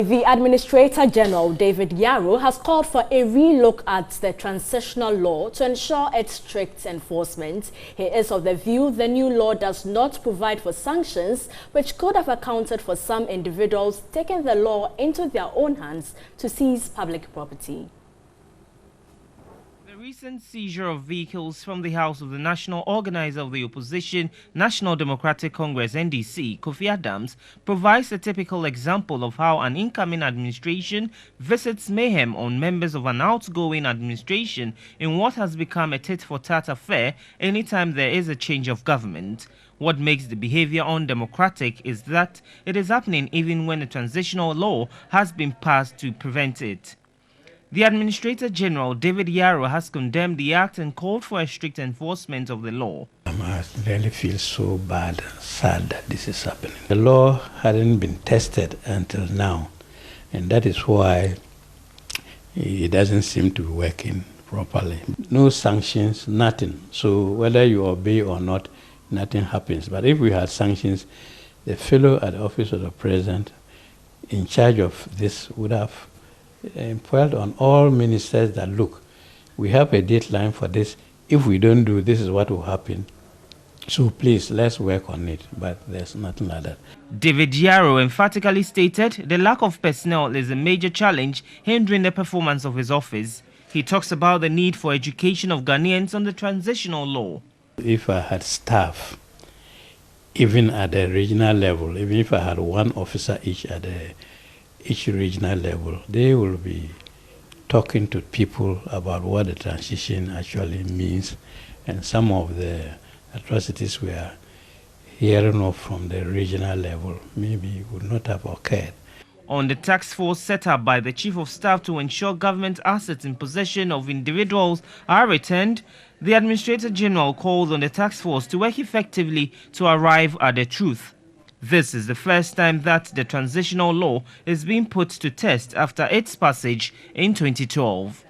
The Administrator General, David Yarrow, has called for a relook at the transitional law to ensure its strict enforcement. He is of the view the new law does not provide for sanctions, which could have accounted for some individuals taking the law into their own hands to seize public property. The recent seizure of vehicles from the house of the national organizer of the opposition, National Democratic Congress (NDC), Kofi Adams, provides a typical example of how an incoming administration visits mayhem on members of an outgoing administration in what has become a tit-for-tat affair anytime there is a change of government. What makes the behavior undemocratic is that it is happening even when a transitional law has been passed to prevent it. The Administrator General, David Yarrow, has condemned the act and called for a strict enforcement of the law. I really feel so bad and sad that this is happening. The law hadn't been tested until now, and that is why it doesn't seem to be working properly. No sanctions, nothing. So whether you obey or not, nothing happens. But if we had sanctions, the fellow at the office of the president in charge of this would have impelled on all ministers that, look, we have a deadline for this. If we don't do, this is what will happen. So please, let's work on it. But there's nothing like that. David Yarrow emphatically stated the lack of personnel is a major challenge hindering the performance of his office. He talks about the need for education of Ghanaians on the transitional law. If I had staff, even at the regional level, even if I had one officer each at each regional level, they will be talking to people about what the transition actually means, and some of the atrocities we are hearing of from the regional level maybe would not have occurred. On the task force set up by the Chief of Staff to ensure government assets in possession of individuals are returned, the Administrator General called on the task force to work effectively to arrive at the truth. This is the first time that the transitional law is being put to test after its passage in 2012.